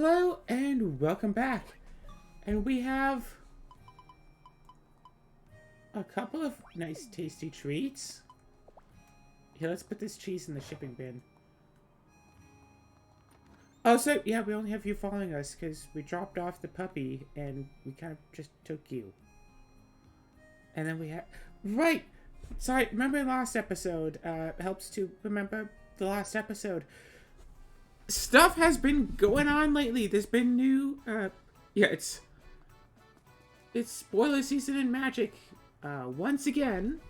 Hello and welcome back. And we have a couple of nice tasty treats. Here, let's put this cheese in the shipping bin. Oh, so yeah, we only have you following us because we dropped off the puppy and we kind of just took you. And then we had... Right! Sorry, remember the last episode? Helps to remember the last episode. Stuff has been going on lately. There's been new, yeah, it's spoiler season in Magic, once again.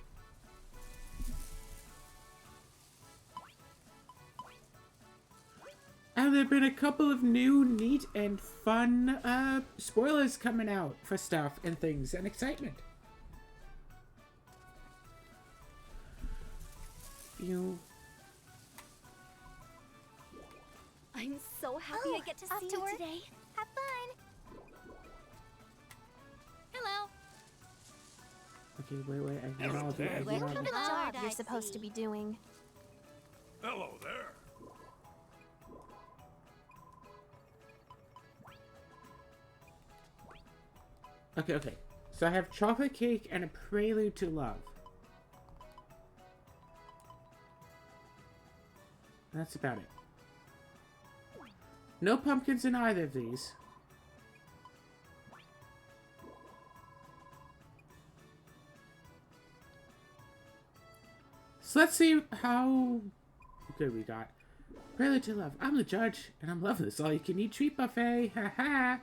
And there have been a couple of new, neat, and fun, spoilers coming out for stuff and things and excitement. I'm so happy I get to see you today. Have fun. Hello. Okay, wait. I can all do it. What kind of job you're supposed to be doing? Hello there. Okay. So I have chocolate cake and a prelude to love. That's about it. No pumpkins in either of these. So let's see how good we got. Prelude to love. I'm the judge, and I'm loving this all-you-can-eat treat buffet. Haha.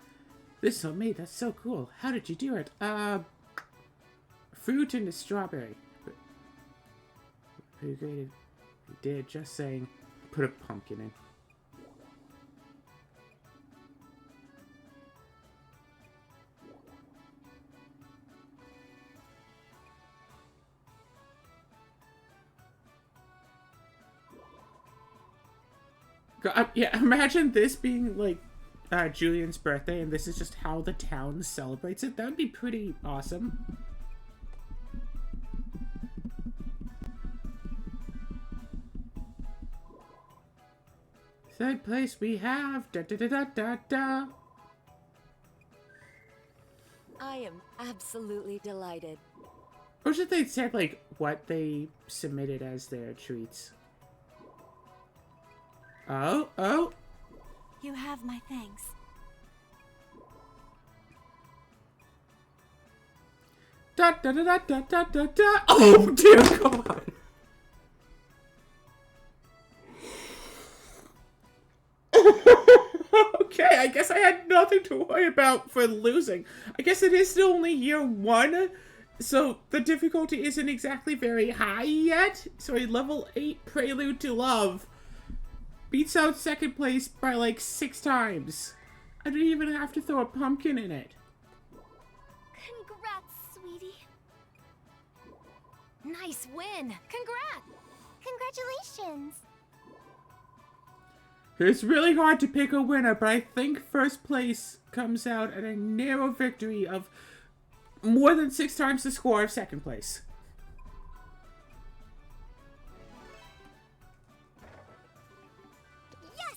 This is homemade. That's so cool. How did you do it? Fruit and a strawberry. Pretty great. You did. Just saying. Put a pumpkin in. Yeah, imagine this being like Julian's birthday and this is just how the town celebrates it. That would be pretty awesome. Third place we have da. I am absolutely delighted. Or should they say like what they submitted as their treats? Oh. You have my thanks. Da. Oh dear God. Okay, I guess I had nothing to worry about for losing. I guess it is still only year one, so the difficulty isn't exactly very high yet. So a level 8 Prelude to Love beats out second place by like 6 times. I didn't even have to throw a pumpkin in it. Congrats, sweetie. Nice win. Congrats. Congratulations. It's really hard to pick a winner, but I think first place comes out at a narrow victory of more than 6 times the score of second place. Yes.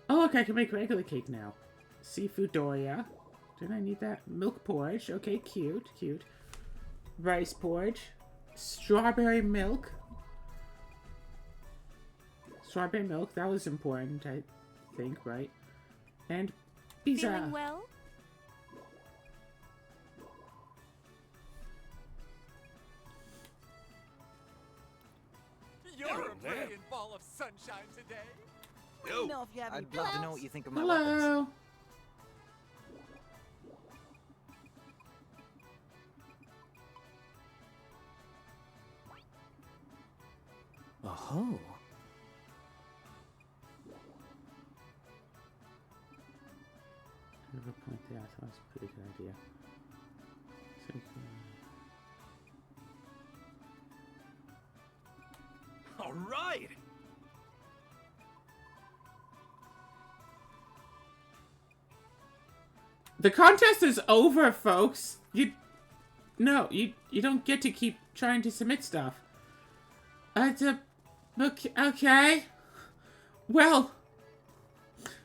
Oh, look, I can make regular cake now. Seafood Doria. Didn't I need that? Milk porridge. Okay, cute. Rice porridge. Strawberry milk. Strawberry milk, that was important, I think, right? And pizza. Feeling well? You're a brilliant ball of sunshine today. Yo. Know if you have any I'd love to know what you think of my Hello. weapons. Oh. Never point there. I thought it was a pretty good idea. All right. The contest is over, folks. You don't get to keep trying to submit stuff. Okay. Well,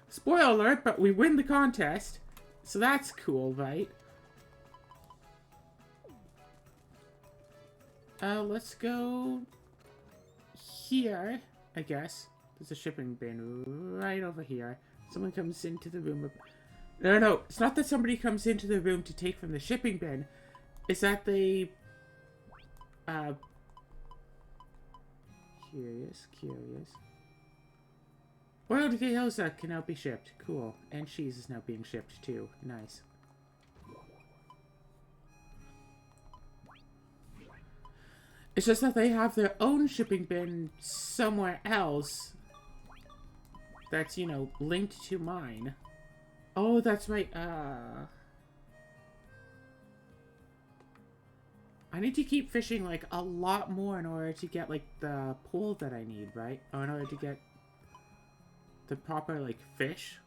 spoiler alert, but we win the contest. So that's cool, right? Let's go here, I guess. There's a shipping bin right over here. Someone comes into the room. No. It's not that somebody comes into the room to take from the shipping bin. It's that they... Curious. Boiled gyoza can now be shipped. Cool. And cheese is now being shipped, too. Nice. It's just that they have their own shipping bin somewhere else that's, you know, linked to mine. Oh, that's right. I need to keep fishing, like, a lot more in order to get, like, the pole that I need, right? Or in order to get the proper, like, fish.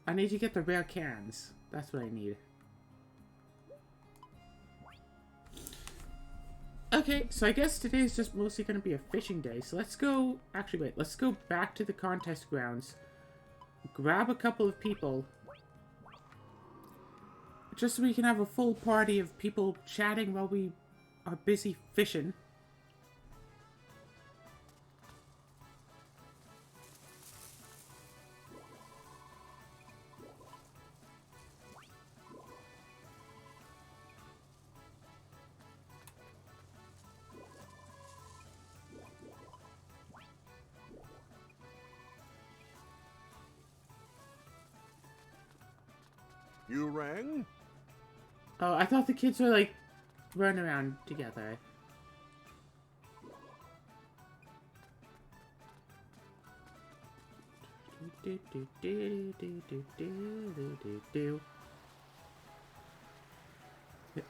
I need to get the rare cans. That's what I need. Okay, so I guess today is just mostly going to be a fishing day. So let's go... Actually, wait. Let's go back to the contest grounds. Grab a couple of people. Just so we can have a full party of people chatting while we are busy fishing. You rang? Oh, I thought the kids were, like, running around together.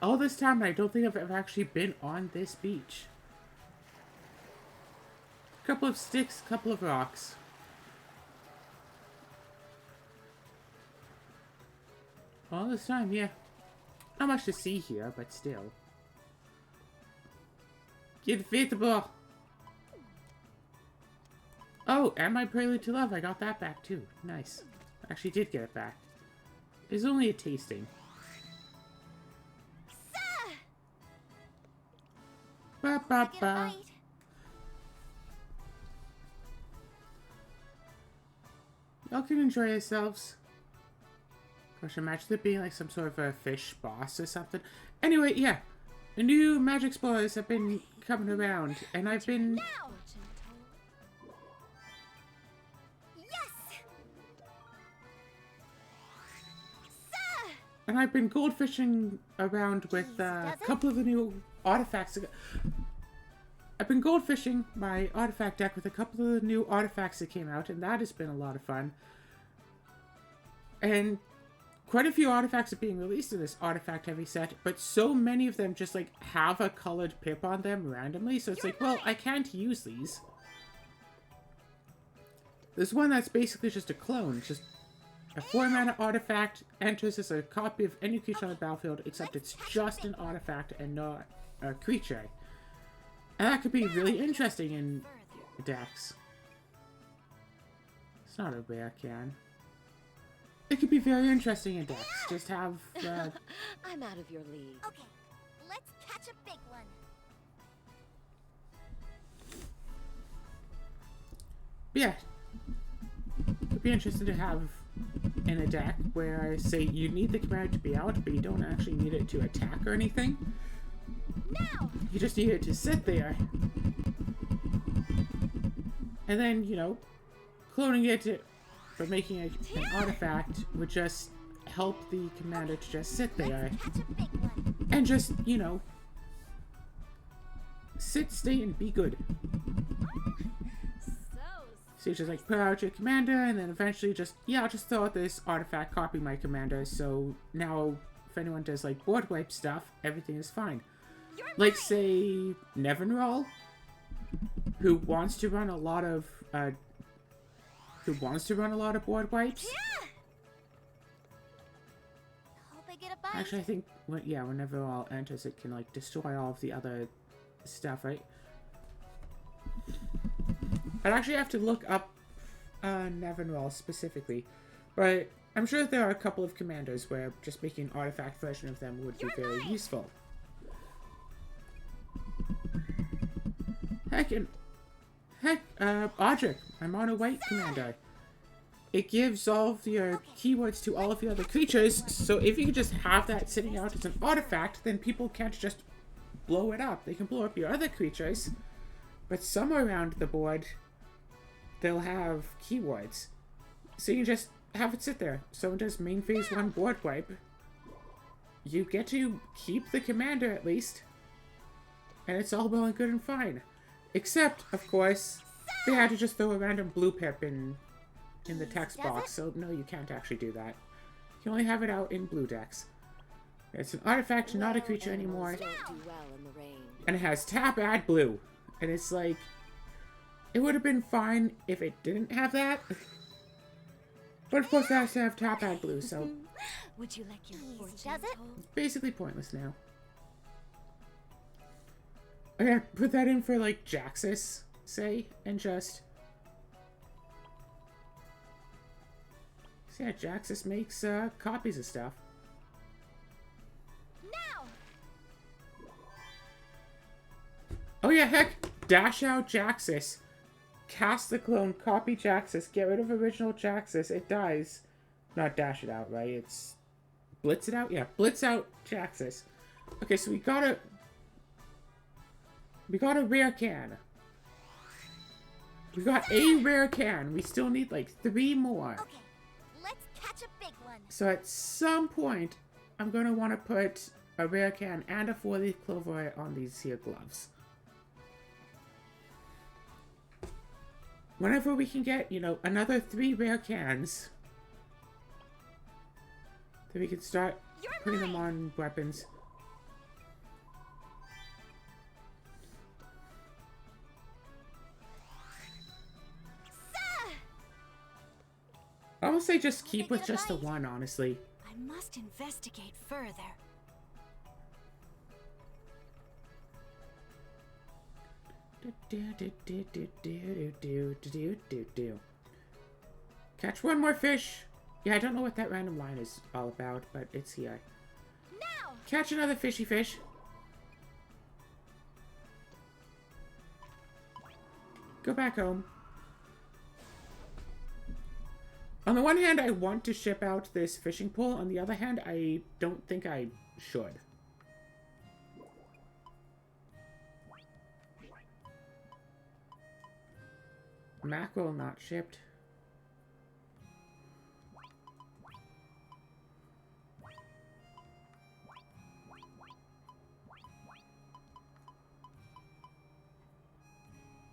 All this time, I don't think I've ever actually been on this beach. A couple of sticks, a couple of rocks. All this time, yeah. Not much to see here, but still. Get fit the ball. Oh, and my Prelude to Love. I got that back too. Nice. Actually did get it back. It's only a tasting. Ba ba ba. Y'all can enjoy yourselves. Gosh, imagine there being like some sort of a fish boss or something. Anyway, yeah. The new magic explorers have been coming around, and I've been... And I've been gold fishing around with a couple of the new artifacts. I've been gold fishing my artifact deck with a couple of the new artifacts that came out, and that has been a lot of fun. And quite a few artifacts are being released in this artifact heavy set, but so many of them just like have a colored pip on them randomly, so it's like, well, I can't use these. There's one that's basically just a clone, just a 4-mana artifact, enters as a copy of any creature on the battlefield, except it's just an artifact and not a creature. And that could be really interesting in decks. It's not a rare can. It could be very interesting in decks. Just have... I'm out of your league. Okay, let's catch a big one. Yeah. It'd be interesting to have in a deck where, say, you need the commander to be out, but you don't actually need it to attack or anything. Now! You just need it to sit there. And then, you know, cloning it for making an artifact would just help the commander to just sit there. And just, you know, sit, stay, and be good. So you just like put out your commander, and then eventually just, yeah, I'll just throw out this artifact, copy my commander, so now if anyone does like board wipe stuff, everything is fine. Like say Nevinral, who wants to run a lot of board wipes. Actually, I think when Nevinral enters, it can like destroy all of the other stuff, right? I'd actually have to look up Nevinwell specifically, but I'm sure that there are a couple of commanders where just making an artifact version of them would be very useful. Heck, Audric, I'm on a white commander. It gives all of your keywords to all of your other creatures, so if you could just have that sitting out as an artifact, then people can't just blow it up. They can blow up your other creatures, but somewhere around the board, they'll have keywords. So you can just have it sit there. Someone does main phase 1 board wipe. You get to keep the commander at least, and it's all well and good and fine. Except, of course, they had to just throw a random blue pip in the text box, so no, you can't actually do that. You can only have it out in blue decks. It's an artifact, not a creature anymore. And it has tap, add blue. And it's like, it would have been fine if it didn't have that. But of course it has to have tap, add blue, so Would you like your fortune told? it's basically pointless now. Okay, put that in for like Jaxus, say, and just... So yeah, Jaxus makes copies of stuff. Now! Oh yeah, heck! Dash out Jaxus. Cast the clone, copy Jaxus, get rid of original Jaxus. It dies. Not dash it out, right? It's... Blitz it out? Yeah, blitz out Jaxus. Okay, so we got a rare can. We got a rare can. We still need like 3 more. Okay, let's catch a big one. So at some point, I'm going to want to put a rare can and a 4-leaf clover on these here gloves. Whenever we can get, you know, another 3 rare cans, then we can start putting them on weapons. I would say just keep with just the 1, honestly. I must investigate further. Catch 1 more fish. Yeah, I don't know what that random line is all about, but it's here. Now! Catch another fishy fish. Go back home. On the one hand, I want to ship out this fishing pole. On the other hand, I don't think I should. Mackerel not shipped.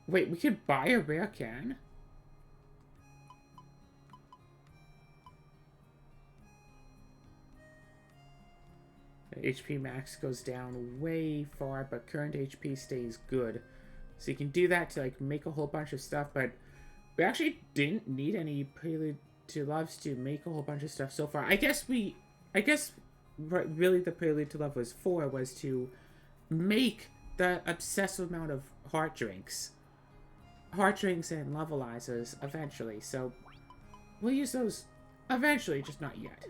Wait, we could buy a rare can? The HP max goes down way far, but current HP stays good. So you can do that to like make a whole bunch of stuff, but we actually didn't need any Prelude to Loves to make a whole bunch of stuff so far. I guess what really the Prelude to Love was for was to make the obsessive amount of heart drinks and levelizers eventually. So we'll use those eventually, just not yet.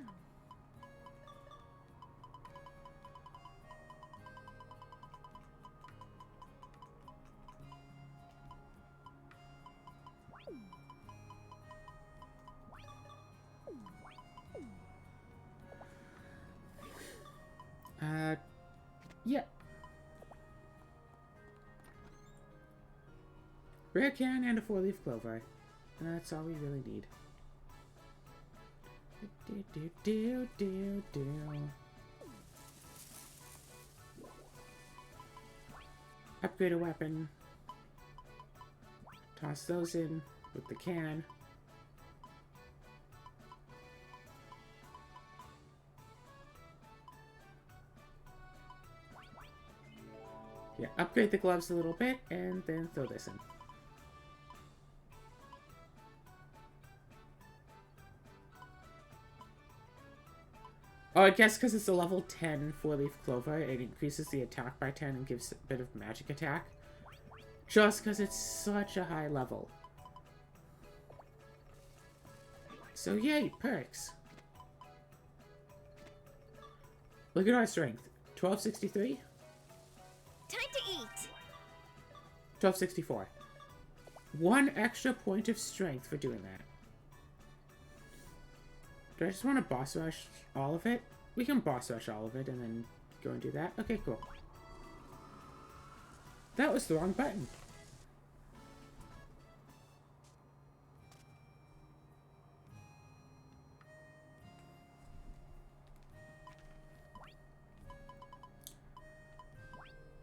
Yeah. Rare can and a 4-leaf clover. And that's all we really need. Upgrade a weapon. Toss those in with the can. Yeah, upgrade the gloves a little bit, and then throw this in. Oh, I guess because it's a level 10 4-leaf clover, it increases the attack by 10 and gives a bit of magic attack. Just because it's such a high level. So yay, perks. Look at our strength. 1263? Time to eat. 1264. 1 extra point of strength for doing that. Do I just want to boss rush all of it? We can boss rush all of it and then go and do that. Okay, cool. That was the wrong button.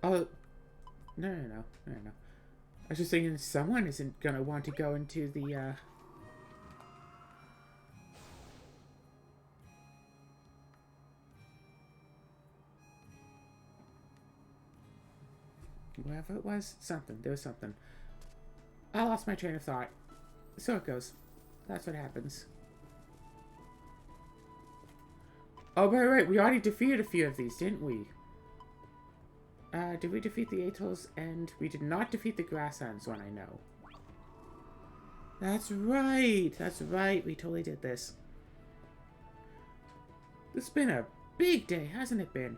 Oh, no. I was just thinking someone isn't gonna want to go into the, whatever it was. There was something. I lost my train of thought. So it goes. That's what happens. Oh, right. We already defeated a few of these, didn't we? Did we defeat the atolls? And we did not defeat the grasslands one, I know. That's right. That's right. We totally did this. This has been a big day, hasn't it been?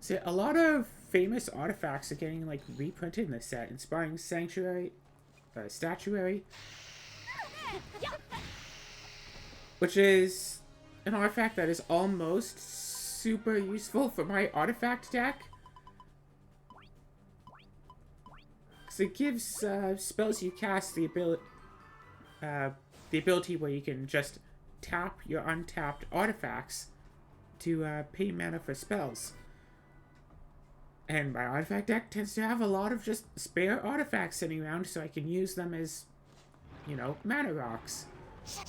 See, a lot of famous artifacts are getting, like, reprinted in this set, inspiring Sanctuary, Statuary, which is an artifact that is almost super useful for my artifact deck. Because it gives spells you cast the ability where you can just tap your untapped artifacts to pay mana for spells. And my artifact deck tends to have a lot of just spare artifacts sitting around, so I can use them as, you know, mana rocks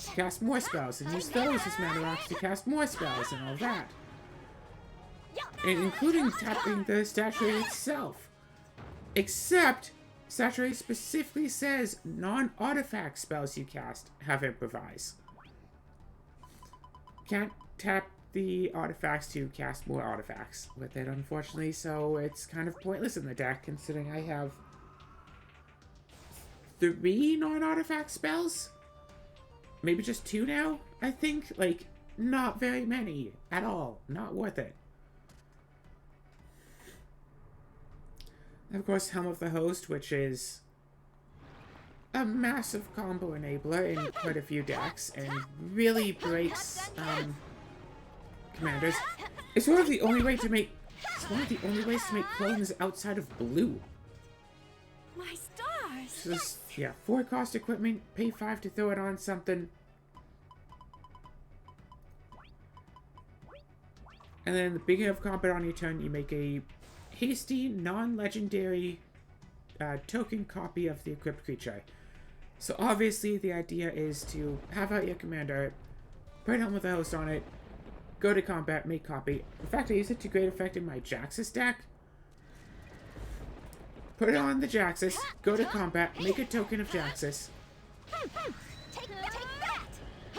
to cast more spells, and use those as mana rocks to cast more spells, and all that. And including tapping the statuary itself. Except, statuary specifically says non-artifact spells you cast have improvise. Can't tap the artifacts to cast more artifacts with it, unfortunately, so it's kind of pointless in the deck, considering I have 3 non-artifact spells? Maybe just 2 now, I think? Like, not very many at all. Not worth it. And of course, Helm of the Host, which is a massive combo enabler in quite a few decks, and really breaks, commanders. It's one of the only ways to make clones outside of blue. My stars. Just, yeah, 4 cost equipment, pay 5 to throw it on something. And then at the beginning of combat on your turn, you make a hasty, non-legendary token copy of the equipped creature. So obviously the idea is to have out your commander, put Helm of the Host on it, go to combat, make copy. In fact, I use it to great effect in my Jaxus deck. Put it on the Jaxus, go to combat, make a token of Jaxus. Take that.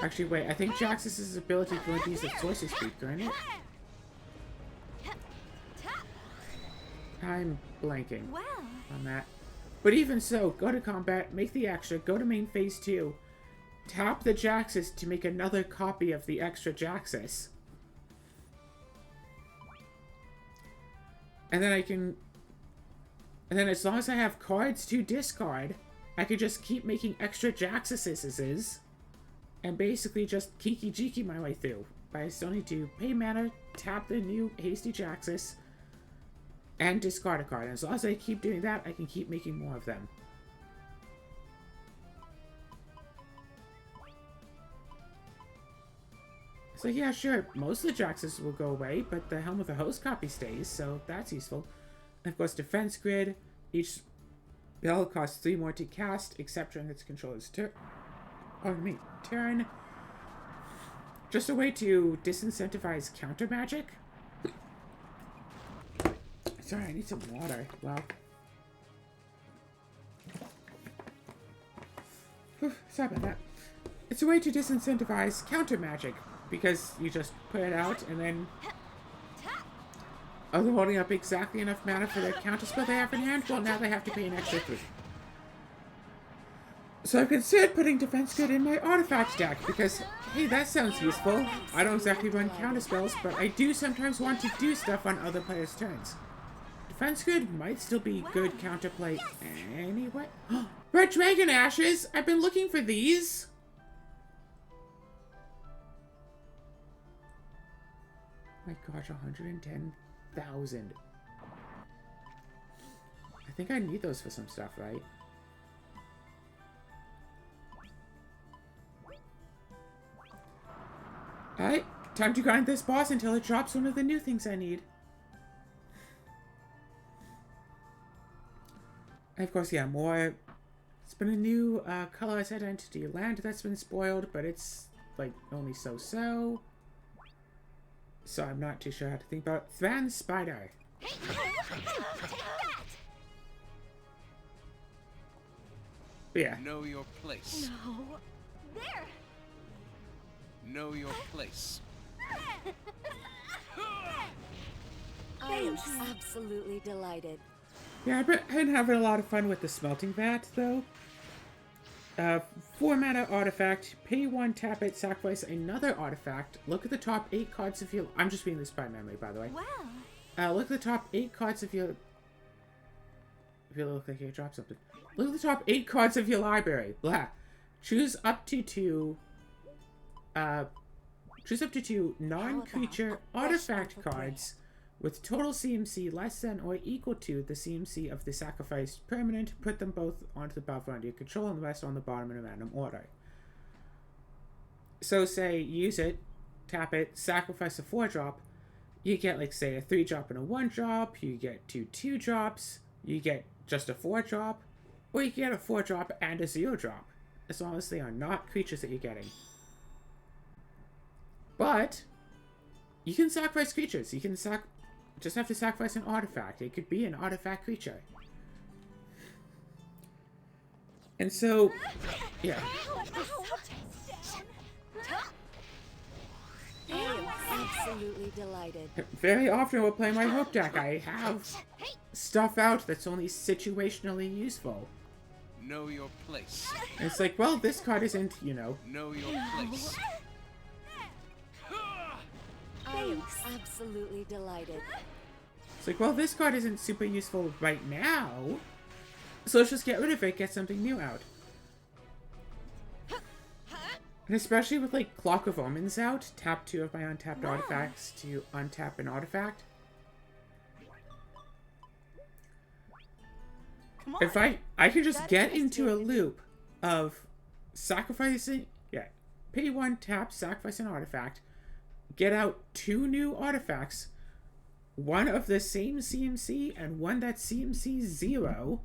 Actually, wait, I think Jaxus' ability is going to use its Sorcery Speak, isn't it? I'm blanking on that. But even so, go to combat, make the extra, go to main phase 2, tap the Jaxus to make another copy of the extra Jaxus. And then as long as I have cards to discard, I could just keep making extra Jaxuses and basically just kiki-jiki my way through. But I still need to pay mana, tap the new Hasty Jaxus, and discard a card. And as long as I keep doing that, I can keep making more of them. So yeah, sure, most of the Jaxus will go away, but the Helm of the Host copy stays, so that's useful. And of course, Defense Grid. Each spell costs 3 more to cast, except during its controller's turn. Just a way to disincentivize counter magic. Sorry, I need some water. Well, sorry about that. It's a way to disincentivize counter magic, because you just put it out and then Are they holding up exactly enough mana for their counterspell they have in hand? Well, now they have to pay an extra 3. So I've considered putting Defense Good in my artifact deck because, hey, that sounds useful. I don't exactly run counterspells, but I do sometimes want to do stuff on other players' turns. Defense Good might still be good counterplay anyway. Red Dragon Ashes! I've been looking for these! My gosh, 110,000. I think I need those for some stuff, right? Alright, time to grind this boss until it drops one of the new things I need. And of course, yeah, more... It's been a new colorless identity land that's been spoiled, but it's, like, only so-so. So I'm not too sure how to think about it. Thran Spider. Yeah. Know your place. No. There. Know your place. I am absolutely delighted. Yeah, I've been having a lot of fun with the Smelting Vat, though. 4 mana artifact, pay 1, tap it, sacrifice another artifact. Look at the top 8 cards of your... I'm just reading this by memory, by the way. Well. Look at the top 8 cards of your... I feel like I dropped something. Look at the top 8 cards of your library. Blah. Choose up to 2... choose up to 2 non-creature artifact cards with total CMC less than or equal to the CMC of the sacrificed permanent. Put them both onto the battlefield under your control and the rest on the bottom in a random order. So say, use it, tap it, sacrifice a 4-drop. You get, like, say, a 3-drop and a 1-drop. You get 2 2-drops. You get just a 4-drop. Or you get a 4-drop and a 0-drop. As long as they are not creatures that you're getting. But you can sacrifice creatures. You can just have to sacrifice an artifact. It could be an artifact creature. And so, yeah. I am absolutely delighted. Very often when playing my Hope deck, I have stuff out that's only situationally useful. Know your place. And it's like, well, this card isn't, you know. Know your place. I am absolutely delighted. It's like, well, this card isn't super useful right now. So let's just get rid of it, get something new out. And especially with, like, Clock of Omens out, tap 2 of my untapped artifacts to untap an artifact. If I can just get into a loop of sacrificing, pay 1, tap, sacrifice an artifact, get out 2 new artifacts, one of the same CMC and one that's CMC 0,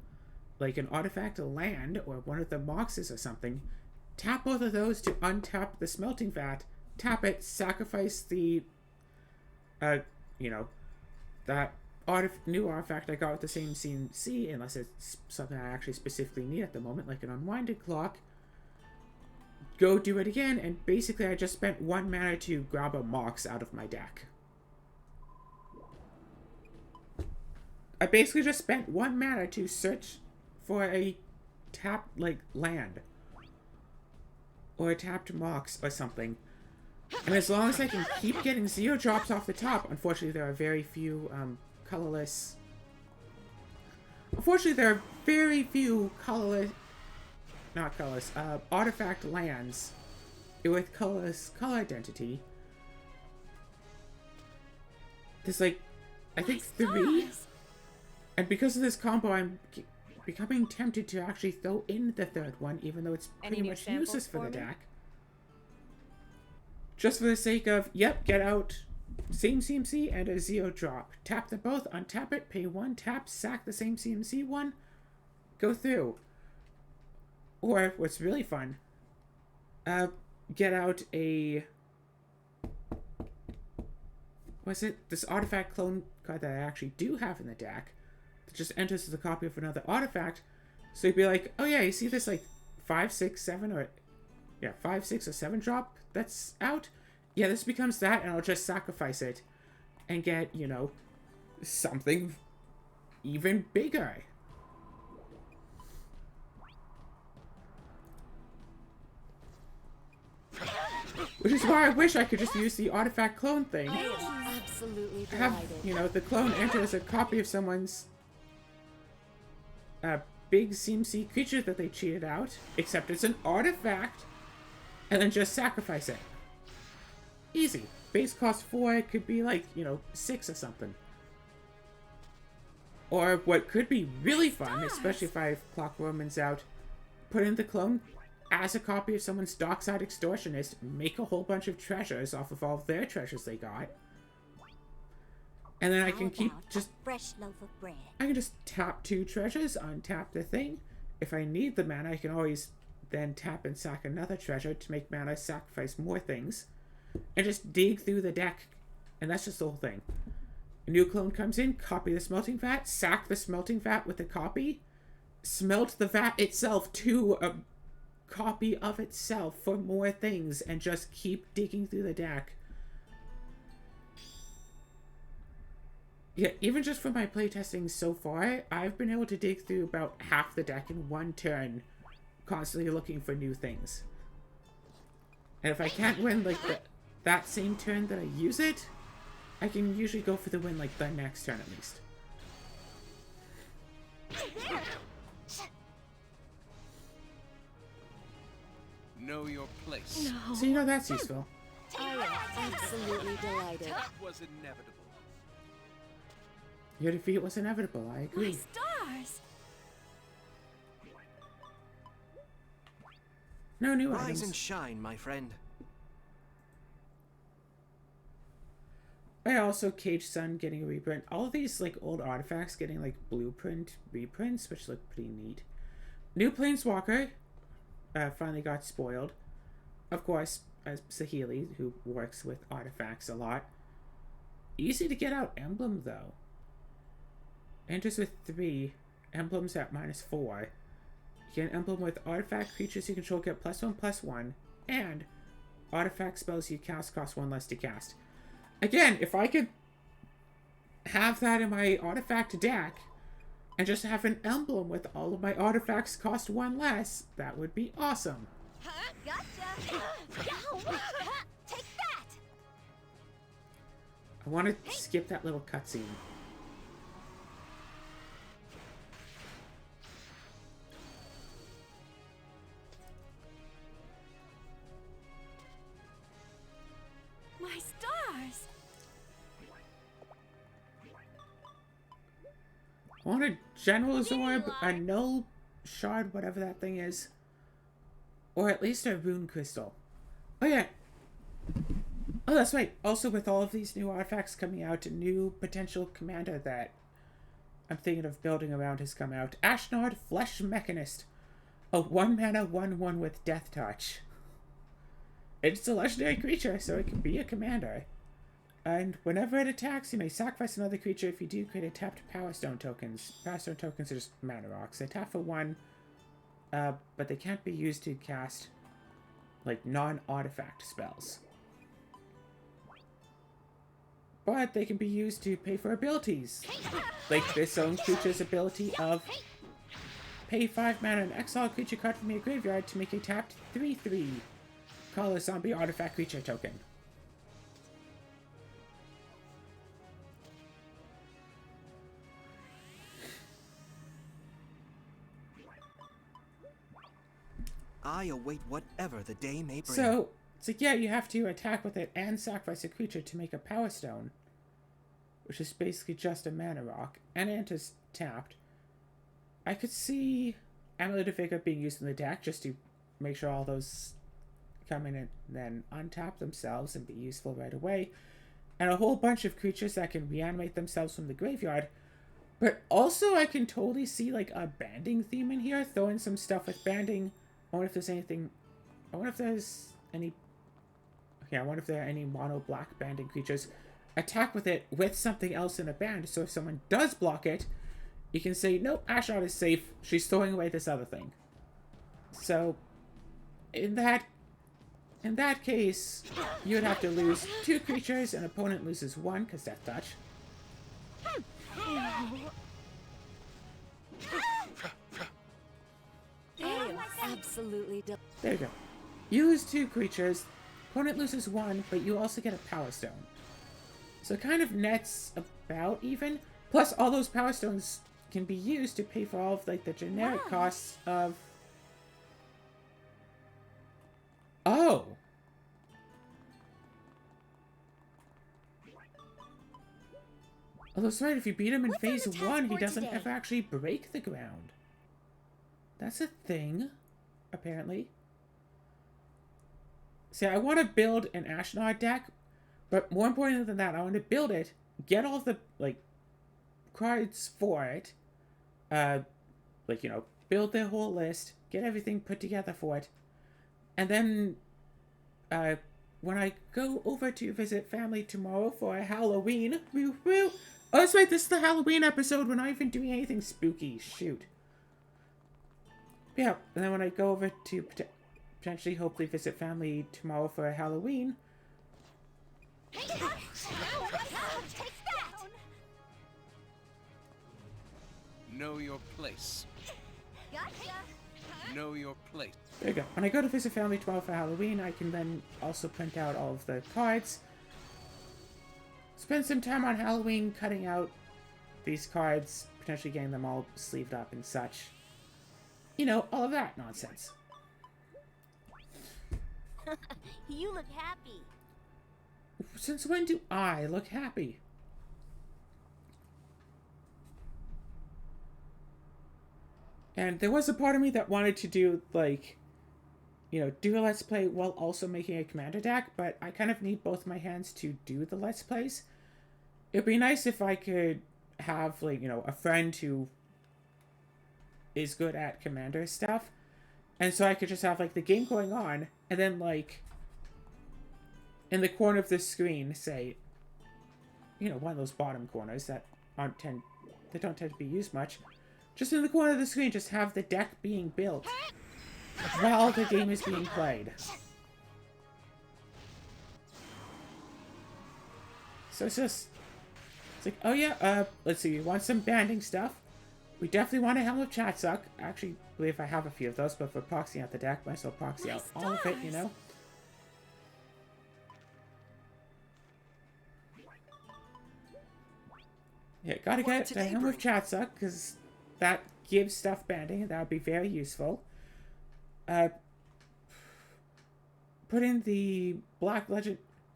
like an artifact land or one of the boxes or something, tap both of those to untap the Smelting Vat, tap it, sacrifice the, that new artifact I got with the same CMC, unless it's something I actually specifically need at the moment, like an Unwinded Clock. Go do it again, and basically I just spent 1 mana to grab a Mox out of my deck. I basically just spent 1 mana to search for a tap, like, land. Or a tapped Mox or something. And as long as I can keep getting 0-drops off the top, unfortunately there are very few, colorless... Unfortunately there are very few colorless... Not colorless, artifact lands with colorless color identity. There's like, I think 3. And because of this combo, I'm becoming tempted to actually throw in the 3rd one, even though it's pretty much useless for the deck. Just for the sake of, yep, get out same CMC and a 0-drop. Tap them both, untap it, pay 1, tap, sack the same CMC one, go through. Or, what's really fun, get out a... this artifact clone card that I actually do have in the deck that just enters as a copy of another artifact. So you'd be like, oh yeah, you see this like 5, 6, 7, or... Yeah, 5, 6, or 7 drop that's out? Yeah, this becomes that, and I'll just sacrifice it and get, something even bigger. Which is why I wish I could just use the artifact clone thing. I am absolutely Have, delighted. you know, the clone enter as a copy of someone's big CMC creature that they cheated out, except it's an artifact, and then just sacrifice it. Easy. Base cost 4, it could be like, you know, 6 or something. Or what could be really fun, especially if I have Clock Romans out, put in the clone as a copy of someone's Darkside Extortionist, make a whole bunch of treasures off of all of their treasures they got. And then I can keep just... fresh loaf of bread. I can just tap 2 treasures, untap the thing. If I need the mana, I can always then tap and sack another treasure to make mana sacrifice more things. And just dig through the deck. And that's just the whole thing. A new clone comes in, copy the smelting vat, sack the smelting vat with the copy, smelt the vat itself to a copy of itself for more things, and just keep digging through the deck. Yeah, even just for my playtesting so far, I've been able to dig through about half the deck in one turn, constantly looking for new things. And if I can't win, like, that same turn that I use it, I can usually go for the win, like, the next turn at least. Know your place. No. So, you know, that's useful. I am absolutely delighted. That was inevitable. Your defeat was inevitable, I My agree. stars! No new Rise items. and shine, my friend. I also Cage Sun getting a reprint. All of these like old artifacts getting like blueprint reprints, which look pretty neat. New Planeswalker finally got spoiled. Of course, as Sahili, who works with artifacts a lot. Easy to get out emblem though. Enters with 3, emblems at -4. You get an emblem with artifact creatures you control get +1/+1, and artifact spells you cast cost 1 less to cast. Again, if I could have that in my artifact deck, and just have an emblem with all of my artifacts cost 1 less, that would be awesome. Huh? Gotcha! Take that! I want to skip that little cutscene. My stars! I want a General's Orb, a Null Shard, whatever that thing is. Or at least a Rune Crystal. Oh yeah. Oh, that's right. Also, with all of these new artifacts coming out, a new potential commander that I'm thinking of building around has come out. Ashnard Flesh Mechanist. A 1-mana 1/1 with Death Touch. It's a legendary creature, so it can be a commander. And whenever it attacks, you may sacrifice another creature. If you do, create a tapped Power Stone tokens. Power Stone tokens are just mana rocks. They tap for 1, but they can't be used to cast, like, non-artifact spells. But they can be used to pay for abilities. Like this own creature's ability of pay 5 mana and exile a creature card from your graveyard to make a tapped 3/3. Call a zombie artifact creature token. I await whatever the day may bring. So yeah, you have to attack with it and sacrifice a creature to make a Power Stone, which is basically just a mana rock, and it is tapped. I could see Amulet of Vigor being used in the deck just to make sure all those come in and then untap themselves and be useful right away. And a whole bunch of creatures that can reanimate themselves from the graveyard. But also I can totally see like a banding theme in here, throw in some stuff with banding. I wonder if there's anything... I wonder if there's any... Yeah, I wonder if there are any mono black banding creatures. Attack with it with something else in a band, so if someone does block it, you can say, nope, Ashnard is safe, she's throwing away this other thing. So, in that case, you would have to lose 2 creatures, and opponent loses 1, because Death Touch. I am absolutely There you go. You lose 2 creatures. Opponent loses 1, but you also get a Power Stone. So it kind of nets about even. Plus, all those Power Stones can be used to pay for all of like the generic costs of... Oh! Although, sorry, if you beat him in phase 1, he doesn't ever actually break the ground. That's a thing, apparently. See, I want to build an Ashnod deck, but more important than that, I want to build it, get all the, like, cards for it, like, you know, build their whole list, get everything put together for it, and then, when I go over to visit family tomorrow for a Halloween, woo woo. Oh, that's right, this is the Halloween episode. We're not even doing anything spooky. Shoot. Yeah, and then when I go over to potentially, hopefully, visit family tomorrow for a Halloween. Take that! Know your place. Gotcha! Know your place. There you go. When I go to visit family tomorrow for Halloween, I can then also print out all of the cards. Spend some time on Halloween cutting out these cards, potentially getting them all sleeved up and such. You know, all of that nonsense. You look happy. Since when do I look happy? And there was a part of me that wanted to do, like, you know, do a Let's Play while also making a commander deck, but I kind of need both my hands to do the Let's Plays. It'd be nice if I could have, like, you know, a friend who is good at commander stuff, and so I could just have, like, the game going on, and then, like, in the corner of the screen, say, you know, one of those bottom corners that don't tend to be used much, just in the corner of the screen, just have the deck being built while the game is being played. So it's just, it's like, oh yeah, let's see, we want some banding stuff. We definitely want a Helm of Chatsuck. I actually believe I have a few of those, but for proxying out the deck, might as well proxy out all of it, you know? Yeah, gotta get the Helm of Chatsuck, because that gives stuff banding, and that would be very useful. Put in the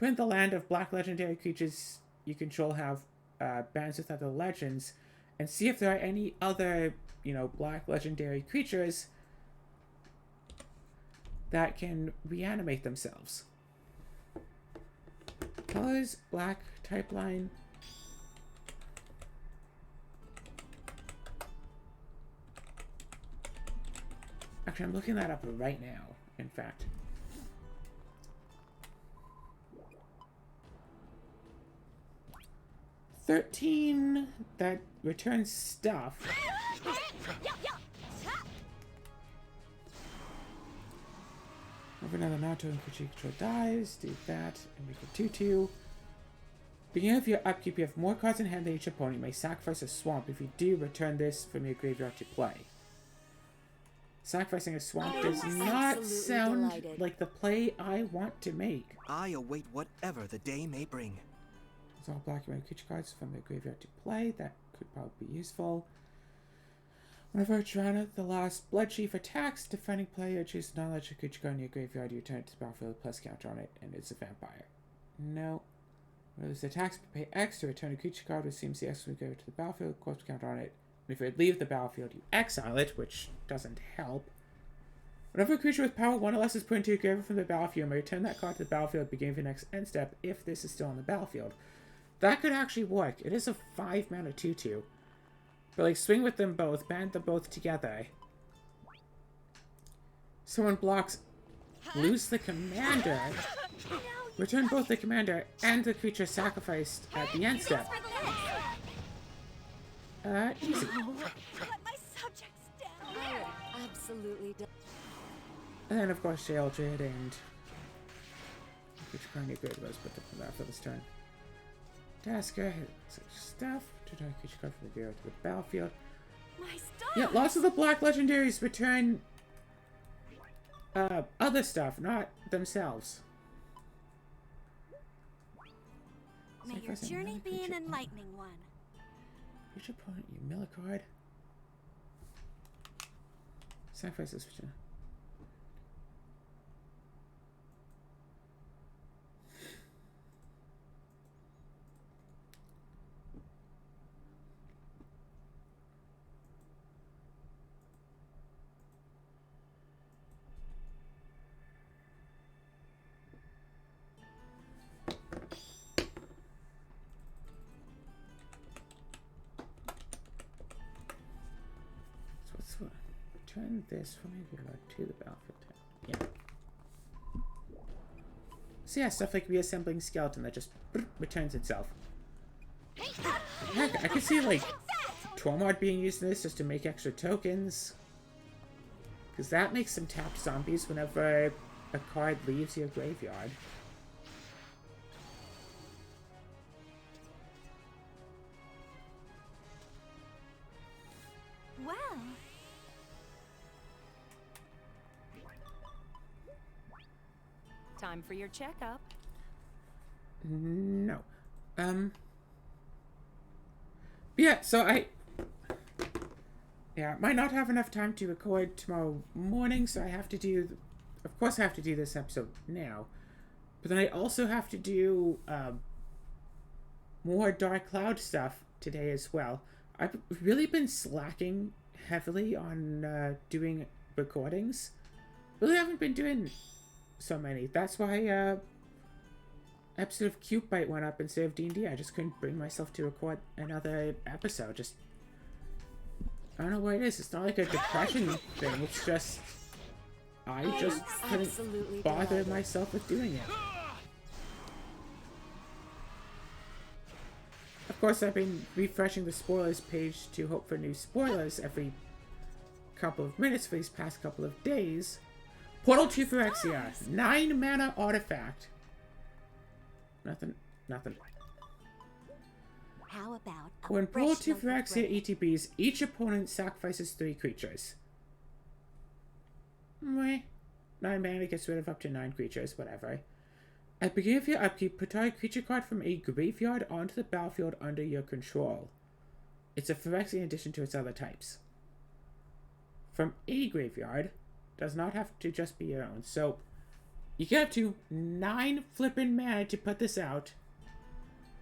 land of black legendary creatures you control have bands with other legends, and see if there are any other, you know, black legendary creatures that can reanimate themselves. Colors, black, type line. Actually, I'm looking that up right now, in fact. $13 that returns stuff. Over another non-token creature control dies. Do that and make it 2/2. Beginning of your upkeep, you have more cards in hand than each opponent. You may sacrifice a swamp. If you do, return this from your graveyard to play. Sacrificing a swamp does not sound like the play I want to make. I await whatever the day may bring. It's all black and white creature cards from the graveyard to play. That could probably be useful. Whenever Drana, the last Blood Chief attacks, defending player chooses non-legendary creature card in your graveyard, you return it to the battlefield plus counter on it, and it's a vampire. No. When it attacks, pay X to return a creature card with CMC X when you go to the battlefield, corpse counter on it. And if it leaves the battlefield, you exile it, which doesn't help. Whenever a creature with power 1 or less is put into your graveyard from the battlefield, you may return that card to the battlefield beginning of your next end step if this is still on the battlefield. That could actually work. It is a 5-mana 2/2. But, like, swing with them both, band them both together. Someone blocks, lose the commander, return both the commander and the creature sacrificed at the end step. Easy. Let my subjects down. I am absolutely done. And then, of course, Sheldred and creature card in your graveyard was put them from that for this turn. Tasker, such stuff. Legendary creature card from the graveyard to the battlefield. My stuff. Yeah, lots of the black legendaries return other stuff, not themselves. May your journey be an enlightening one. Creature opponent, you mill a card. Sacrifice this creature. Return this from your graveyard to the battlefield. Yeah. So yeah, stuff like reassembling skeleton that just returns itself. Heck, I could see like Tormod being used in this just to make extra tokens. Because that makes some tapped zombies whenever a card leaves your graveyard. Well. Time for your checkup. No. Yeah, so I might not have enough time to record tomorrow morning, so I have to do, of course I have to do this episode now, but then I also have to do, more Dark Cloud stuff today as well. I've really been slacking heavily on, doing recordings. Really haven't been doing so many. That's why, episode of Cute Bite went up instead of D&D. I just couldn't bring myself to record another episode. Just, I don't know what it is. It's not like a depression thing. It's just, I just couldn't bother myself with doing it. Of course, I've been refreshing the spoilers page to hope for new spoilers every couple of minutes for these past couple of days. Portal to Phyrexia. 9 mana artifact. Nothing. How about When Portal to Phyrexia ETBs, each opponent sacrifices 3 creatures. Meh. 9 mana gets rid of up to 9 creatures, whatever. At the beginning of your upkeep, put a creature card from a graveyard onto the battlefield under your control. It's a Phyrexian addition to its other types. From a graveyard, does not have to just be your own. So, you get up to 9 flippin' mana to put this out.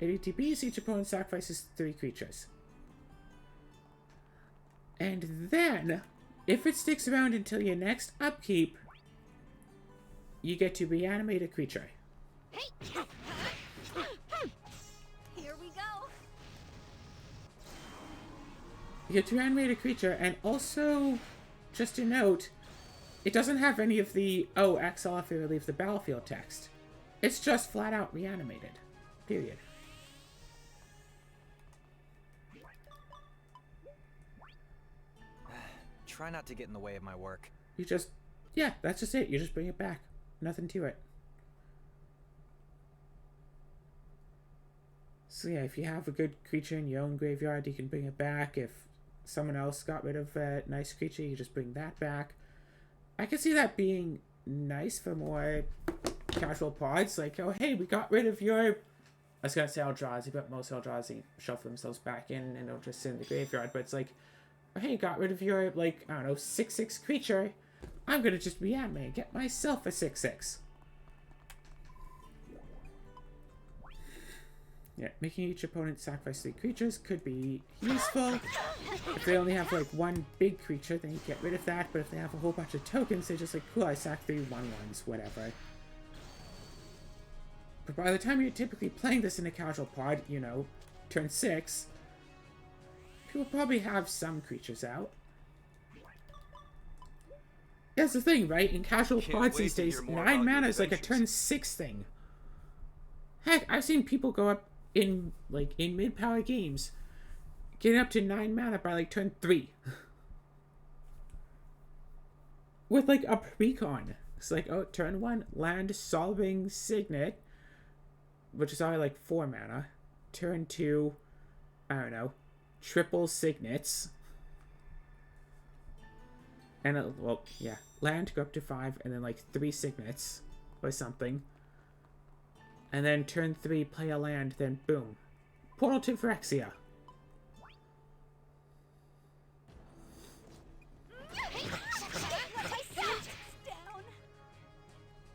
At ETBs, each opponent sacrifices 3 creatures. And then, if it sticks around until your next upkeep, you get to reanimate a creature. Here we go. You get to reanimate a creature, and also, just to note, it doesn't have any of the, oh, exile if you leave the battlefield text. It's just flat out reanimated. Period. Try not to get in the way of my work. You just, yeah, that's just it. You just bring it back. Nothing to it. So yeah, if you have a good creature in your own graveyard, you can bring it back. If someone else got rid of a nice creature, you just bring that back. I can see that being nice for more casual pods. Like, oh, hey, we got rid of your... I was going to say Eldrazi, but most Eldrazi shuffle themselves back in and they'll just sit in the graveyard. But it's like, oh, hey, got rid of your, like, I don't know, 6/6 creature. I'm going to just reanimate and get myself a 6/6. Yeah, making each opponent sacrifice 3 creatures could be useful. If they only have, like, 1 big creature, then you get rid of that. But if they have a whole bunch of tokens, they're just like, cool, I sack 3 1/1s, whatever. But by the time you're typically playing this in a casual pod, you know, turn 6, people probably have some creatures out. That's the thing, right? In casual pods these days, 9 mana is like a turn 6 thing. Heck, I've seen people go up in mid-power games, getting up to 9 mana by like turn 3. With like a precon. It's like, oh, turn 1, land Solving Signet, which is only like 4 mana. Turn 2, I don't know, triple signets. And, well, yeah, land, go up to 5, and then, like, 3 signets, or something. And then turn 3, play a land, then boom. Portal to Phyrexia.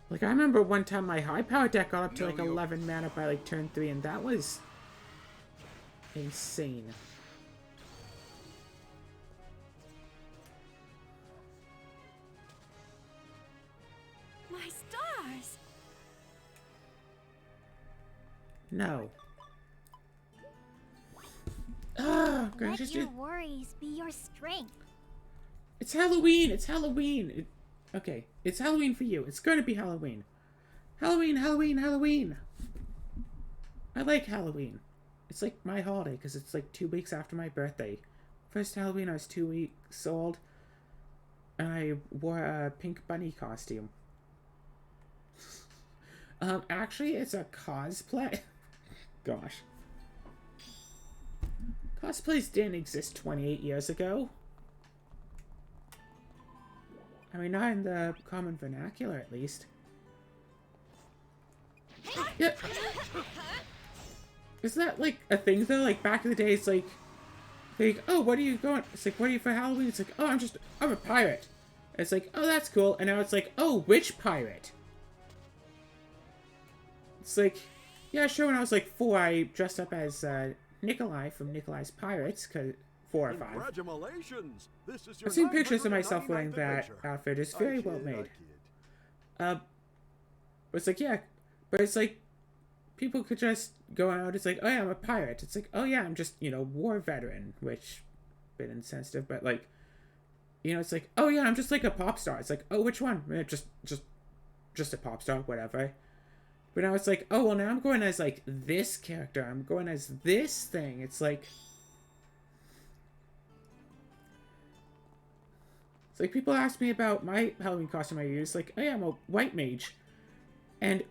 Like, I remember one time my high power deck got up to, like, 11 mana by, like, turn 3, and that was insane. My stars! No. Ah, Let your worries be your strength. It's Halloween! It's Halloween! Okay, it's Halloween for you. It's going to be Halloween. Halloween, Halloween, Halloween! I like Halloween. It's like my holiday, because it's like 2 weeks after my birthday. First Halloween, I was 2 weeks old, and I wore a pink bunny costume. Actually, it's a cosplay. Gosh. Cosplays didn't exist 28 years ago. I mean, not in the common vernacular, at least. Yeah. Isn't that, like, a thing, though? Like, back in the day, it's like, oh, what are you going? It's like, what are you for Halloween? It's like, oh, I'm a pirate. It's like, oh, that's cool. And now it's like, oh, which pirate? It's like, yeah, sure, when I was like 4, I dressed up as Nikolai from Nikolai's Pirates, 'cause 4 or 5. Congratulations! This is your I've seen pictures of myself wearing that adventure. outfit. It's very well made. I kid. But it's like, yeah, but it's like, people could just go out, it's like, oh yeah, I'm a pirate. It's like, oh yeah, I'm just, you know, war veteran, which, a bit insensitive, but like, you know, it's like, oh yeah, I'm just like a pop star. It's like, oh, which one? Just a pop star, whatever. But now it's like, oh, well, now I'm going as, like, this character. I'm going as this thing. It's like... It's like, people ask me about my Halloween costume I use. Like, oh, yeah, I'm a white mage. And,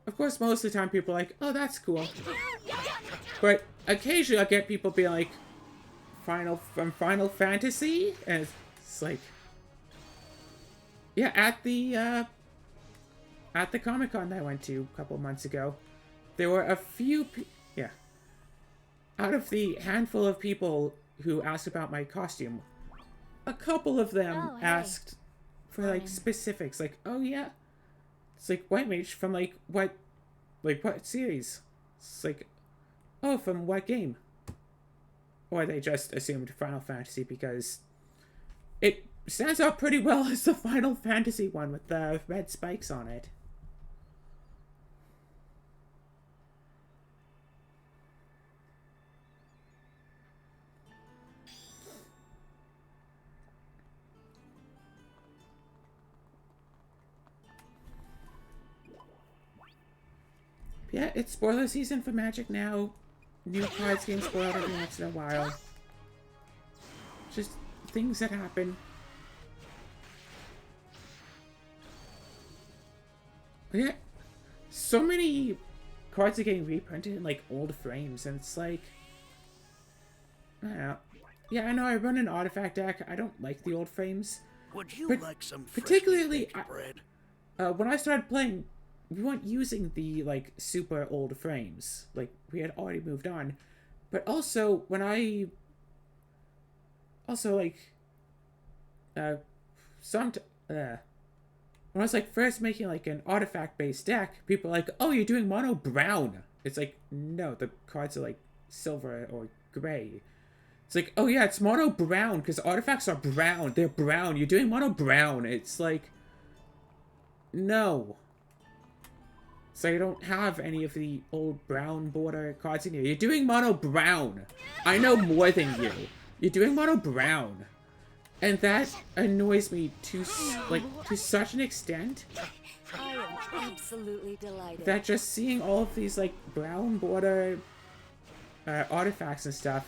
of course, most of the time people are like, oh, that's cool. But occasionally I'll get people being like, from Final Fantasy? And it's like... Yeah, at the Comic-Con that I went to a couple months ago, there were a few out of the handful of people who asked about my costume, a couple of them asked for, like, specifics, like, oh yeah, it's like, White Mage from, like, what series? It's like, oh, from what game? Or they just assumed Final Fantasy because it stands out pretty well as the Final Fantasy one with the red spikes on it. Yeah, it's spoiler season for Magic now. New cards getting spoiled every once in a while. Just things that happen. Yeah, so many cards are getting reprinted in, like, old frames, and it's like... I don't know. Yeah, I know, I run an artifact deck. I don't like the old frames. Would you like some particularly, bread? When I started playing, we weren't using the, like, super old frames. Like, we had already moved on. But also, when I... Also, like... when I was, like, first making, like, an artifact-based deck, people were like, oh, you're doing mono brown. It's like, no, the cards are, like, silver or gray. It's like, oh, yeah, it's mono brown, because artifacts are brown. They're brown. You're doing mono brown. It's like, no. So you don't have any of the old brown border cards in here. You're doing mono brown. I know more than you. You're doing mono brown. And that annoys me to such an extent. I am absolutely delighted. That just seeing all of these, like, brown border artifacts and stuff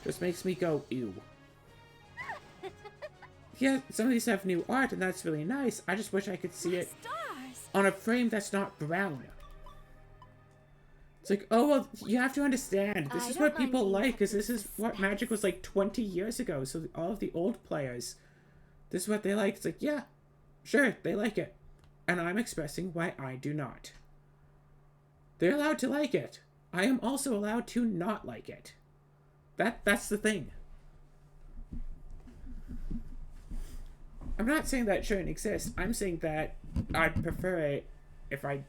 just makes me go, ew. Yeah, some of these have new art, and that's really nice. I just wish I could see it on a frame that's not brown. It's like, oh, well, you have to understand. This I is don't what mind people being like, kept because in this is what Magic was like 20 years ago. So all of the old players, this is what they like. It's like, yeah, sure, they like it. And I'm expressing why I do not. They're allowed to like it. I am also allowed to not like it. That's the thing. I'm not saying that shouldn't exist. I'm saying that I'd prefer it if I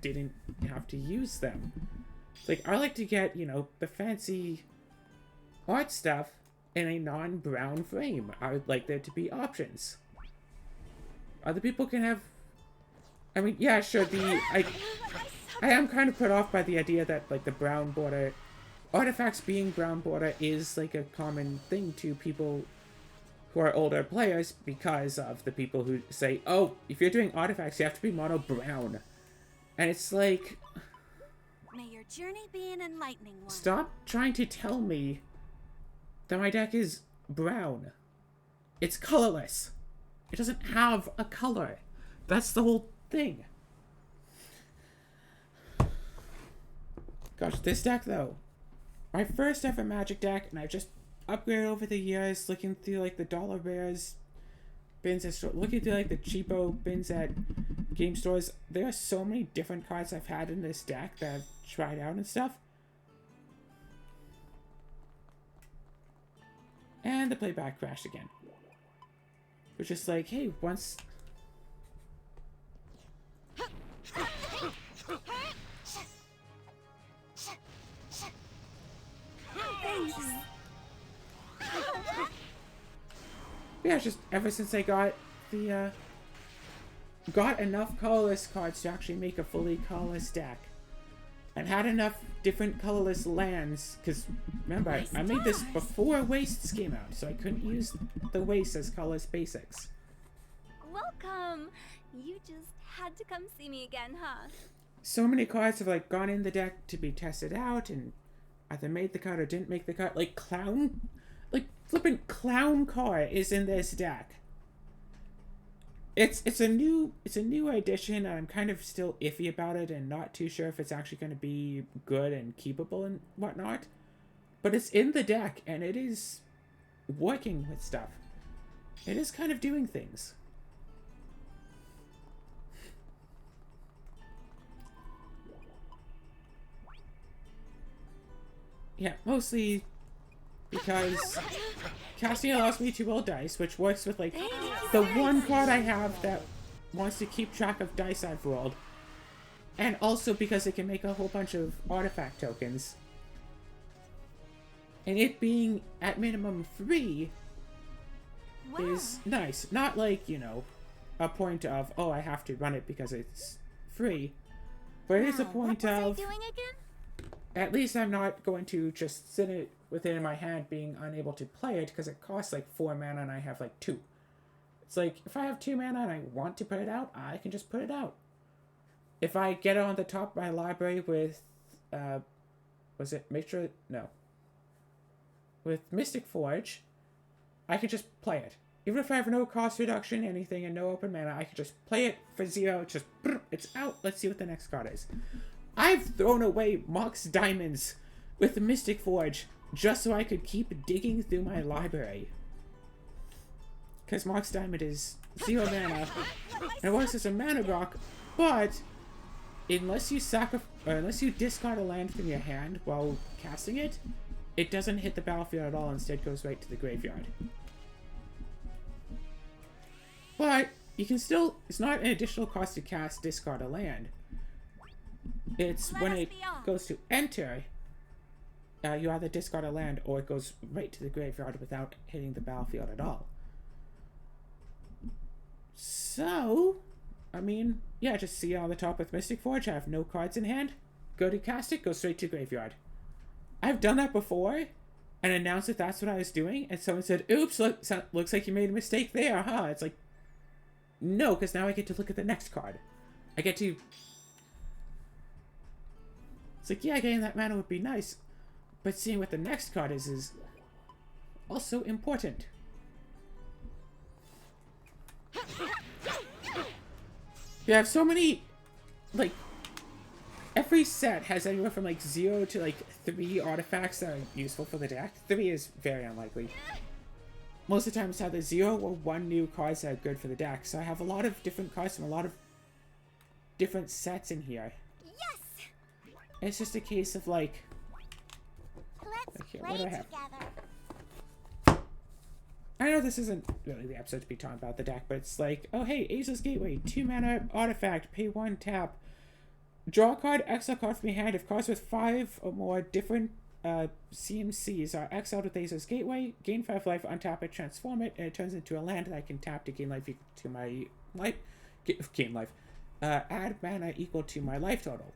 didn't have to use them. Like, I like to get, you know, the fancy art stuff in a non-brown frame. I would like there to be options. Other people can have... I mean, yeah, sure, I am kind of put off by the idea that, like, the brown border... Artifacts being brown border is, like, a common thing to people who are older players because of the people who say, oh, if you're doing artifacts, you have to be mono brown. And it's like... May your journey be an enlightening one. Stop trying to tell me that my deck is brown. It's colorless. It doesn't have a color. That's the whole thing. Gosh, this deck though. My first ever Magic deck, and I've just upgraded over the years, looking through like the dollar rares bins at looking through like the cheapo bins at game stores. There are so many different cards I've had in this deck that I've tried out and stuff. And the playback crashed again. It was just like, hey, once... Yeah, it's just ever since I got the, got enough colorless cards to actually make a fully colorless deck. And had enough different colorless lands, because remember, I made this before Wastes came out, so I couldn't use the Wastes as colorless basics. Welcome! You just had to come see me again, huh? So many cards have like gone in the deck to be tested out, and either made the cut or didn't make the cut. Like Clown, like flipping Clown car is in this deck. It's a new addition, and I'm kind of still iffy about it and not too sure if it's actually going to be good and keepable and whatnot. But it's in the deck, and it is working with stuff. It is kind of doing things. Yeah, mostly because casting allows me to roll dice, which works with like the one card I have that wants to keep track of dice I've rolled, and also because it can make a whole bunch of artifact tokens. And it being at minimum 3 is nice. Not like, you know, a point of, oh, I have to run it because it's free, but it is a point of, at least I'm not going to just sit it with it in my hand being unable to play it because it costs like 4 mana and I have like 2. It's like, if I have 2 mana and I want to put it out, I can just put it out. If I get it on the top of my library with, was it Mixture? No. With Mystic Forge, I can just play it. Even if I have no cost reduction, anything, and no open mana, I can just play it for 0, just, it's out. Let's see what the next card is. I've thrown away Mox Diamonds with Mystic Forge just so I could keep digging through my library. Because Mox Diamond is 0 mana, and it works as a mana rock, but unless you unless you discard a land from your hand while casting it, it doesn't hit the battlefield at all, instead goes right to the graveyard. But you can still, it's not an additional cost to cast discard a land. It's when it goes to enter, you either discard a land or it goes right to the graveyard without hitting the battlefield at all. So, I mean, yeah, just see on the top with Mystic Forge, I have no cards in hand, go to cast it, go straight to graveyard. I've done that before and announced that that's what I was doing, and someone said, oops, looks like you made a mistake there, huh? It's like, no, because now I get to look at the next card. I get to... It's like, yeah, getting that mana would be nice, but seeing what the next card is also important. You have so many, like, every set has anywhere from like 0 to like 3 artifacts that are useful for the deck. 3 is very unlikely. Most of the time it's either 0 or 1 new cards that are good for the deck. So I have a lot of different cards from a lot of different sets in here. Yes! It's just a case of like... Let's Okay, play what do I have? together. I know this isn't really the episode to be talking about the deck, but it's like, oh hey, Ageless Gateway, 2 mana artifact, pay 1, tap. Draw a card, exile a card from your hand. If cards with 5 or more different CMCs are exiled with Ageless Gateway, gain 5 life, untap it, transform it, and it turns into a land that I can tap to gain life equal to my life. Gain life. Add mana equal to my life total.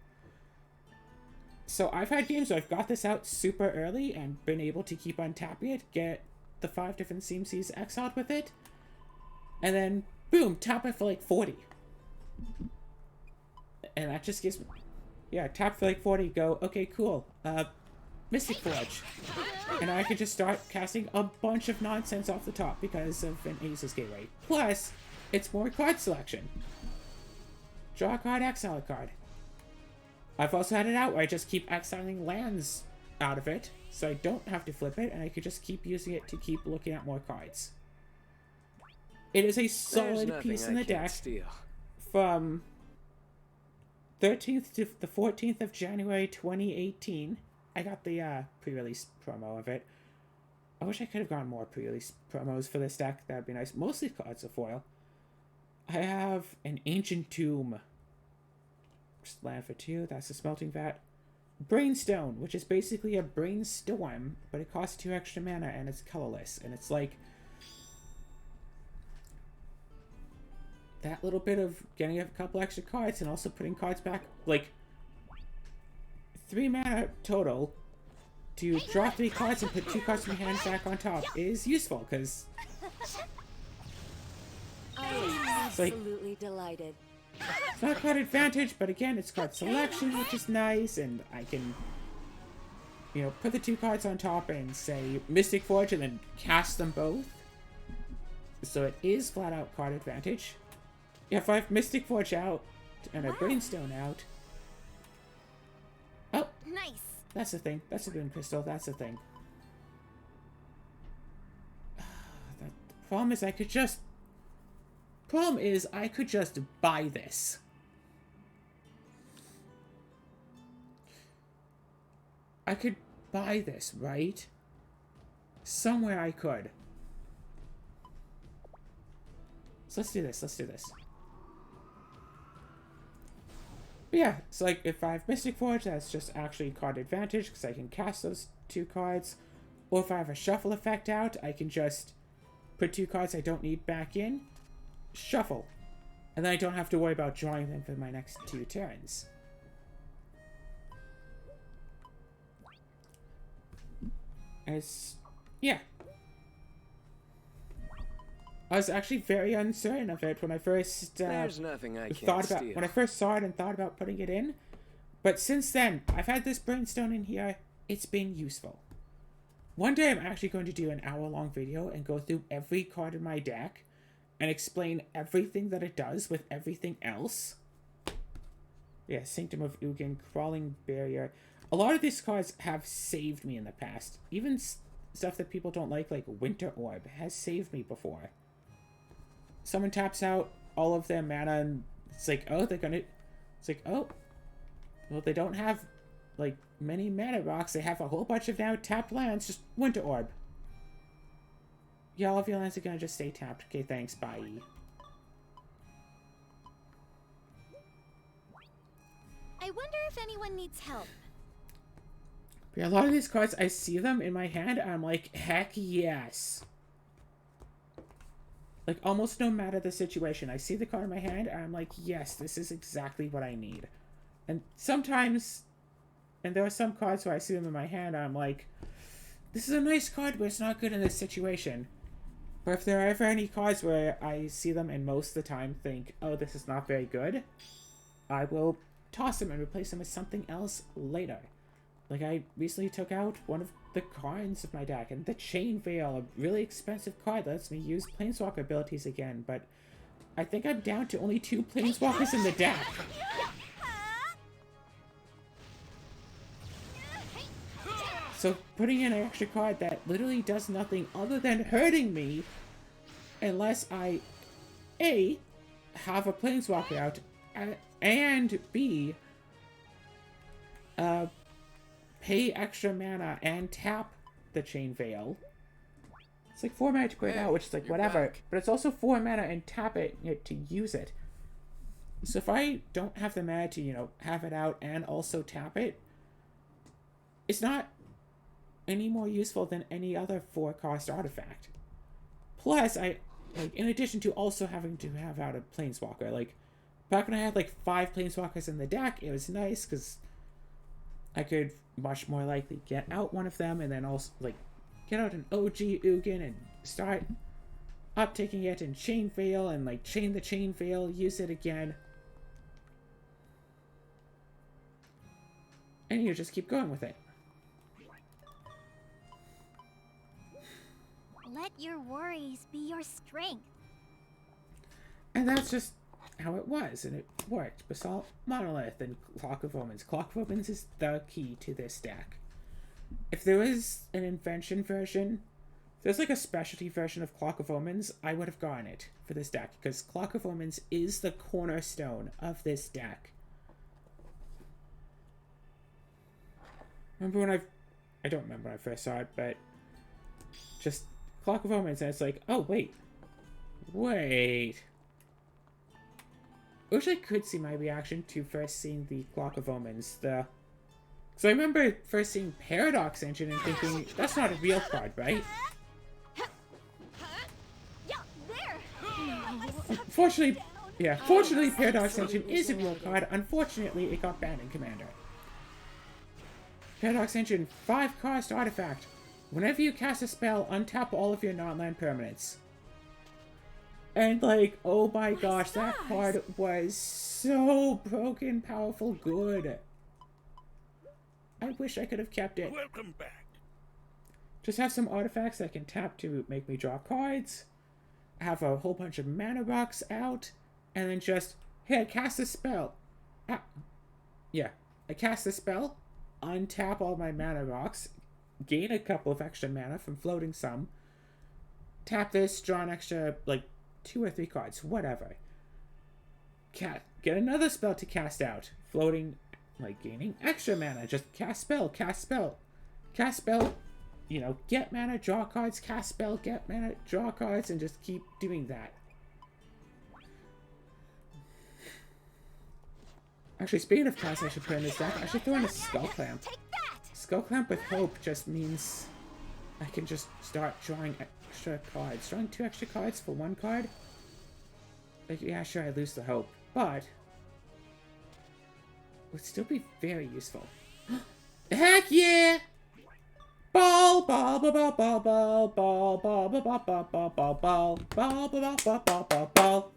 So I've had games where I've got this out super early and been able to keep untapping it, get the 5 different CMCs exiled with it, and then boom, tap it for like 40. And that just gives me, yeah, tap for like 40, go, okay, cool, Mystic Forge. And I could just start casting a bunch of nonsense off the top because of an Ageless Gateway. Plus, it's more card selection. Draw a card, exile a card. I've also had it out where I just keep exiling lands out of it, so I don't have to flip it, and I could just keep using it to keep looking at more cards. It is a solid piece in the deck from 13th to the 14th of January 2018. I got the pre-release promo of it. I wish I could have gotten more pre-release promos for this deck. That'd be nice. Mostly cards of foil. I have an Ancient Tomb. Just land for 2. That's a Smelting Vat. Brainstone, which is basically a Brainstorm, but it costs 2 extra mana and it's colorless. And it's like that little bit of getting a couple extra cards and also putting cards back, like 3 mana total to draw 3 cards and put 2 cards from your hand back on top is useful, because I am absolutely delighted. it's not card advantage, but again, it's card selection, which is nice, and I can, you know, put the 2 cards on top and say Mystic Forge and then cast them both. So it is flat out card advantage. Yeah, if I have Mystic Forge out and a Brainstone out. Oh, Nice. that's the thing. That's a Boon Crystal. That's the thing. The problem is I could just buy this. I could buy this, right? Somewhere I could. So let's do this. Let's do this. But yeah, so like if I have Mystic Forge, that's just actually card advantage because I can cast those 2 cards. Or if I have a shuffle effect out, I can just put 2 cards I don't need back in, shuffle, and then I don't have to worry about drawing them for my next 2 turns. And it's, yeah. I was actually very uncertain of it when I first There's nothing I can't thought about steal. when I first saw it and thought about putting it in. But since then, I've had this Brainstone in here. It's been useful. One day I'm actually going to do an hour-long video and go through every card in my deck and explain everything that it does with everything else. Yeah, Sanctum of Ugin, Crawling Barrier. A lot of these cards have saved me in the past. Even stuff that people don't like Winter Orb, has saved me before. Someone taps out all of their mana and it's like, oh, they're gonna... It's like, oh, well, they don't have, like, many mana rocks. They have a whole bunch of now tapped lands. Just Winter Orb. Yeah, all of your lands are gonna just stay tapped. Okay, thanks, bye. I wonder if anyone needs help. But yeah, a lot of these cards, I see them in my hand, and I'm like, heck yes. Like, almost no matter the situation, I see the card in my hand, and I'm like, yes, this is exactly what I need. And sometimes, and there are some cards where I see them in my hand, and I'm like, this is a nice card, but it's not good in this situation. But if there are ever any cards where I see them, and most of the time think, oh, this is not very good, I will toss them and replace them with something else later. Like, I recently took out one of the cards of my deck, and the Chain Veil, a really expensive card that lets me use Planeswalker abilities again, but I think I'm down to only 2 Planeswalkers in the deck. So putting in an extra card that literally does nothing other than hurting me unless I, A, have a Planeswalker out, and B, pay extra mana and tap the Chain Veil. It's like 4 mana to put it out, which is like you're whatever, back. but it's also 4 mana and tap it, to use it. So if I don't have the mana to, have it out and also tap it, it's not any more useful than any other 4-cost artifact. Plus, in addition to also having to have out a Planeswalker, like, back when I had, 5 Planeswalkers in the deck, it was nice, because I could much more likely get out one of them, and then also, get out an OG Ugin and start uptaking it in Chain Veil, and, chain the Chain Veil, use it again. And you just keep going with it. Let your worries be your strength. And that's just how it was, and it worked. Basalt, Monolith, and Clock of Omens. Clock of Omens is the key to this deck. If there was an invention version, if there's a specialty version of Clock of Omens, I would have gotten it for this deck, because Clock of Omens is the cornerstone of this deck. I don't remember when I first saw it, but just Clock of Omens, and it's like, oh, wait. I wish I could see my reaction to first seeing the Clock of Omens. So I remember first seeing Paradox Engine and thinking, that's not a real card, right? Yeah, there. Fortunately, Paradox Engine is a real card. Unfortunately, it got banned in Commander. Paradox Engine, 5-cost artifact. Whenever you cast a spell, untap all of your non-land permanents. And, oh my gosh, that card was so broken, powerful, good. I wish I could have kept it. Welcome back. Just have some artifacts that can tap to make me draw cards. Have a whole bunch of mana rocks out. And then just, hey, I cast a spell. I cast a spell. Untap all my mana rocks. Gain a couple of extra mana from floating some. Tap this, draw an extra, 2 or 3 cards, whatever. Get another spell to cast out. Floating, gaining extra mana. Just cast spell, cast spell. Cast spell, get mana, draw cards, cast spell, get mana, draw cards, and just keep doing that. Actually, speaking of cards I should put in this deck, I should throw in a Skull Clamp. Take that. Skull Clamp with Hope just means I can just start drawing extra cards. Drawing 2 extra cards for 1 card? Yeah, sure, I lose the Hope, but would still be very useful. Heck yeah! Ball, ball, ball, ball, ball, ball, ball, ball, ball, ball, ball, ball, ball, ball, ball, ball, ball, ball, ball, ball.